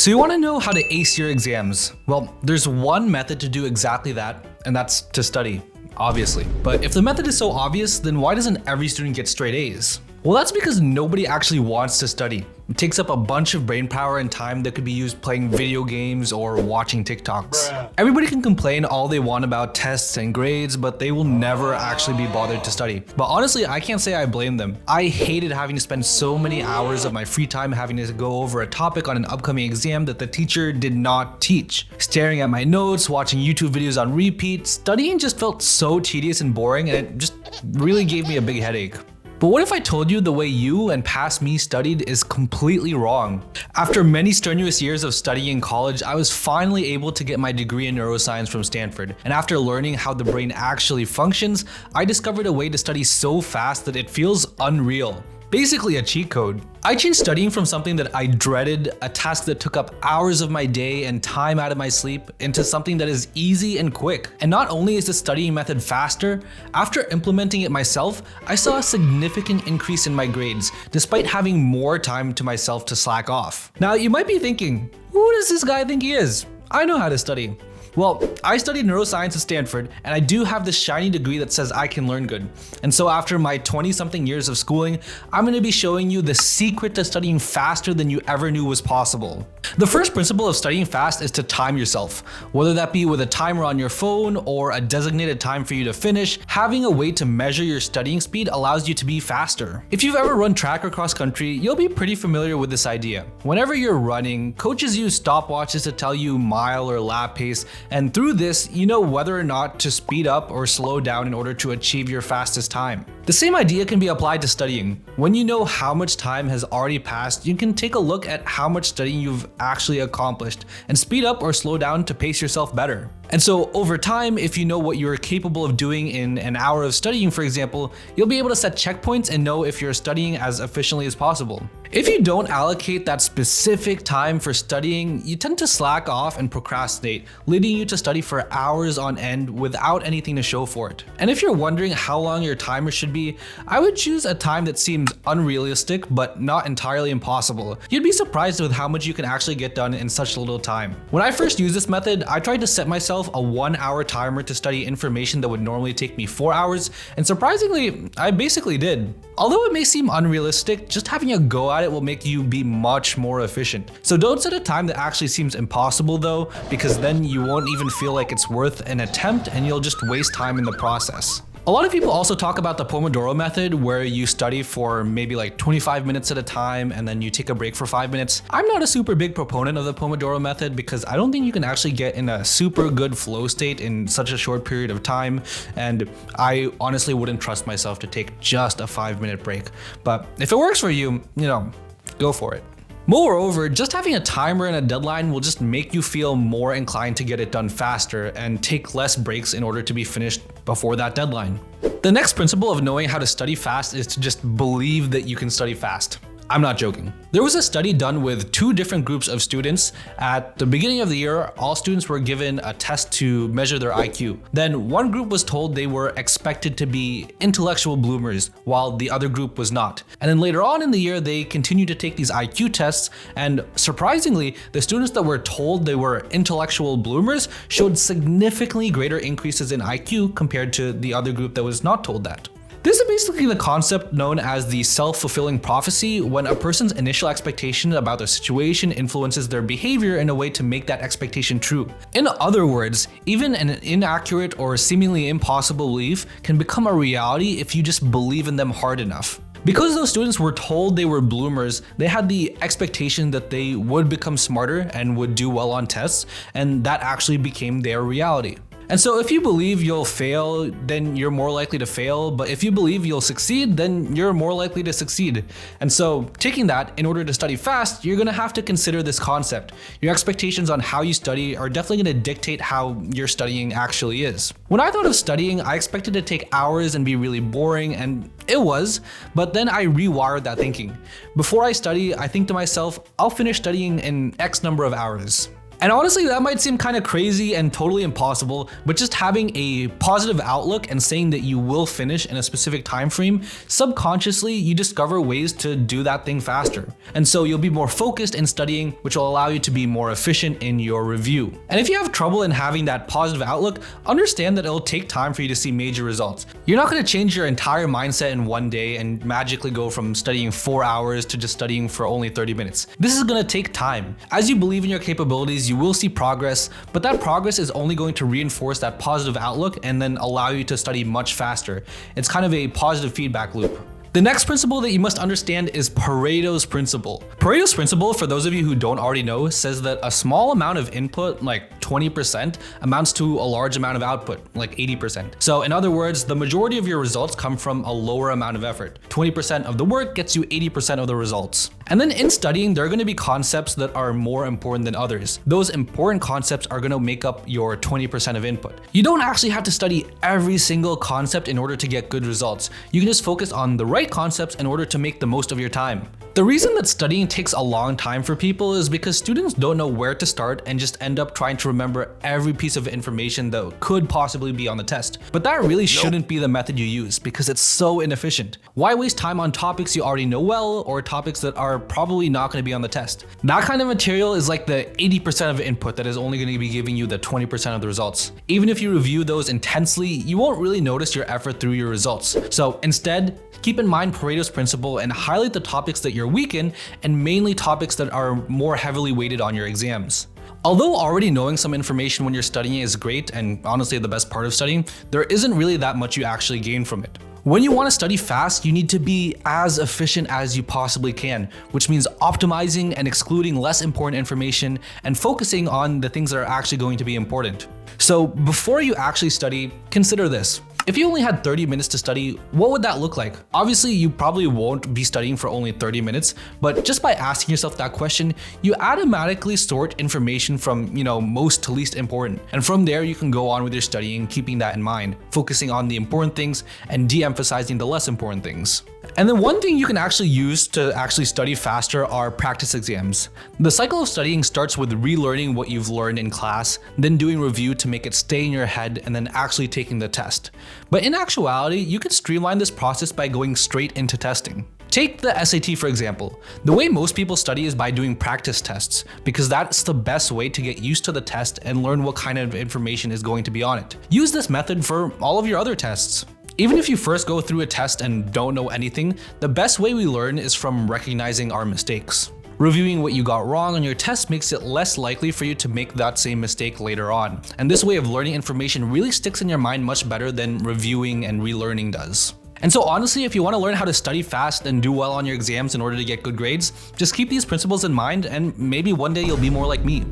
So you want to know how to ace your exams? Well, there's one method to do exactly that, and that's to study, obviously. But if the method is so obvious, then why doesn't every student get straight A's? Well, that's because nobody actually wants to study. It takes up a bunch of brain power and time that could be used playing video games or watching TikToks. Everybody can complain all they want about tests and grades, but they will never actually be bothered to study. But honestly, I can't say I blame them. I hated having to spend so many hours of my free time having to go over a topic on an upcoming exam that the teacher did not teach. Staring at my notes, watching YouTube videos on repeat, studying just felt so tedious and boring, and it just really gave me a big headache. But what if I told you the way you and past me studied is completely wrong? After many strenuous years of studying in college, I was finally able to get my degree in neuroscience from Stanford. And after learning how the brain actually functions, I discovered a way to study so fast that it feels unreal. Basically a cheat code. I changed studying from something that I dreaded, a task that took up hours of my day and time out of my sleep, into something that is easy and quick. And not only is the studying method faster, after implementing it myself, I saw a significant increase in my grades, despite having more time to myself to slack off. Now you might be thinking, who does this guy think he is? I know how to study. Well, I studied neuroscience at Stanford, and I do have this shiny degree that says I can learn good. And so after my 20-something years of schooling, I'm going to be showing you the secret to studying faster than you ever knew was possible. The first principle of studying fast is to time yourself. Whether that be with a timer on your phone or a designated time for you to finish, having a way to measure your studying speed allows you to be faster. If you've ever run track or cross country, you'll be pretty familiar with this idea. Whenever you're running, coaches use stopwatches to tell you mile or lap pace, and through this, you know whether or not to speed up or slow down in order to achieve your fastest time. The same idea can be applied to studying. When you know how much time has already passed, you can take a look at how much studying you've actually accomplished and speed up or slow down to pace yourself better. And so over time, if you know what you're capable of doing in an hour of studying, for example, you'll be able to set checkpoints and know if you're studying as efficiently as possible. If you don't allocate that specific time for studying, you tend to slack off and procrastinate, leading you to study for hours on end without anything to show for it. And if you're wondering how long your timer should be, I would choose a time that seems unrealistic but not entirely impossible. You'd be surprised with how much you can actually get done in such little time. When I first used this method, I tried to set myself a 1-hour timer to study information that would normally take me 4 hours, and surprisingly, I basically did. Although it may seem unrealistic, just having a go at it will make you be much more efficient. So don't set a time that actually seems impossible though, because then you won't even feel like it's worth an attempt and you'll just waste time in the process. A lot of people also talk about the Pomodoro method, where you study for maybe like 25 minutes at a time and then you take a break for 5 minutes. I'm not a super big proponent of the Pomodoro method because I don't think you can actually get in a super good flow state in such a short period of time, and I honestly wouldn't trust myself to take just a 5-minute break. But if it works for you, go for it. Moreover, just having a timer and a deadline will just make you feel more inclined to get it done faster and take less breaks in order to be finished before that deadline. The next principle of knowing how to study fast is to just believe that you can study fast. I'm not joking. There was a study done with 2 different groups of students. At the beginning of the year, all students were given a test to measure their IQ. Then one group was told they were expected to be intellectual bloomers, while the other group was not. And then later on in the year, they continued to take these IQ tests, and surprisingly, the students that were told they were intellectual bloomers showed significantly greater increases in IQ compared to the other group that was not told that. This is basically the concept known as the self-fulfilling prophecy, when a person's initial expectation about their situation influences their behavior in a way to make that expectation true. In other words, even an inaccurate or seemingly impossible belief can become a reality if you just believe in them hard enough. Because those students were told they were bloomers, they had the expectation that they would become smarter and would do well on tests, and that actually became their reality. And so if you believe you'll fail, then you're more likely to fail, but if you believe you'll succeed, then you're more likely to succeed. And so taking that, in order to study fast, you're gonna have to consider this concept. Your expectations on how you study are definitely gonna dictate how your studying actually is. When I thought of studying, I expected to take hours and be really boring, and it was, but then I rewired that thinking. Before I study, I think to myself, I'll finish studying in X number of hours. And honestly, that might seem kind of crazy and totally impossible, but just having a positive outlook and saying that you will finish in a specific time frame, subconsciously you discover ways to do that thing faster. And so you'll be more focused in studying, which will allow you to be more efficient in your review. And if you have trouble in having that positive outlook, understand that it'll take time for you to see major results. You're not going to change your entire mindset in one day and magically go from studying 4 hours to just studying for only 30 minutes. This is going to take time. As you believe in your capabilities, you will see progress, but that progress is only going to reinforce that positive outlook and then allow you to study much faster. It's kind of a positive feedback loop. The next principle that you must understand is Pareto's Principle. Pareto's Principle, for those of you who don't already know, says that a small amount of input, like 20%, amounts to a large amount of output, like 80%. So in other words, the majority of your results come from a lower amount of effort. 20% of the work gets you 80% of the results. And then in studying, there are going to be concepts that are more important than others. Those important concepts are going to make up your 20% of input. You don't actually have to study every single concept in order to get good results. You can just focus on the right concepts in order to make the most of your time. The reason that studying takes a long time for people is because students don't know where to start and just end up trying to remember every piece of information that could possibly be on the test. But that really shouldn't be the method you use because it's so inefficient. Why waste time on topics you already know well or topics that are probably not going to be on the test? That kind of material is like the 80% of input that is only going to be giving you the 20% of the results. Even if you review those intensely, you won't really notice your effort through your results. So instead, keep in mind Pareto's Principle and highlight the topics that you're weak in and mainly topics that are more heavily weighted on your exams. Although already knowing some information when you're studying is great and honestly the best part of studying, there isn't really that much you actually gain from it. When you want to study fast, you need to be as efficient as you possibly can, which means optimizing and excluding less important information and focusing on the things that are actually going to be important. So before you actually study, consider this. If you only had 30 minutes to study, what would that look like? Obviously, you probably won't be studying for only 30 minutes, but just by asking yourself that question, you automatically sort information from, most to least important. And from there, you can go on with your studying, keeping that in mind, focusing on the important things and de-emphasizing the less important things. And then one thing you can actually use to actually study faster are practice exams. The cycle of studying starts with relearning what you've learned in class, then doing review to make it stay in your head, and then actually taking the test. But in actuality, you can streamline this process by going straight into testing. Take the SAT for example. The way most people study is by doing practice tests, because that's the best way to get used to the test and learn what kind of information is going to be on it. Use this method for all of your other tests. Even if you first go through a test and don't know anything, the best way we learn is from recognizing our mistakes. Reviewing what you got wrong on your test makes it less likely for you to make that same mistake later on. And this way of learning information really sticks in your mind much better than reviewing and relearning does. And so honestly, if you want to learn how to study fast and do well on your exams in order to get good grades, just keep these principles in mind and maybe one day you'll be more like me.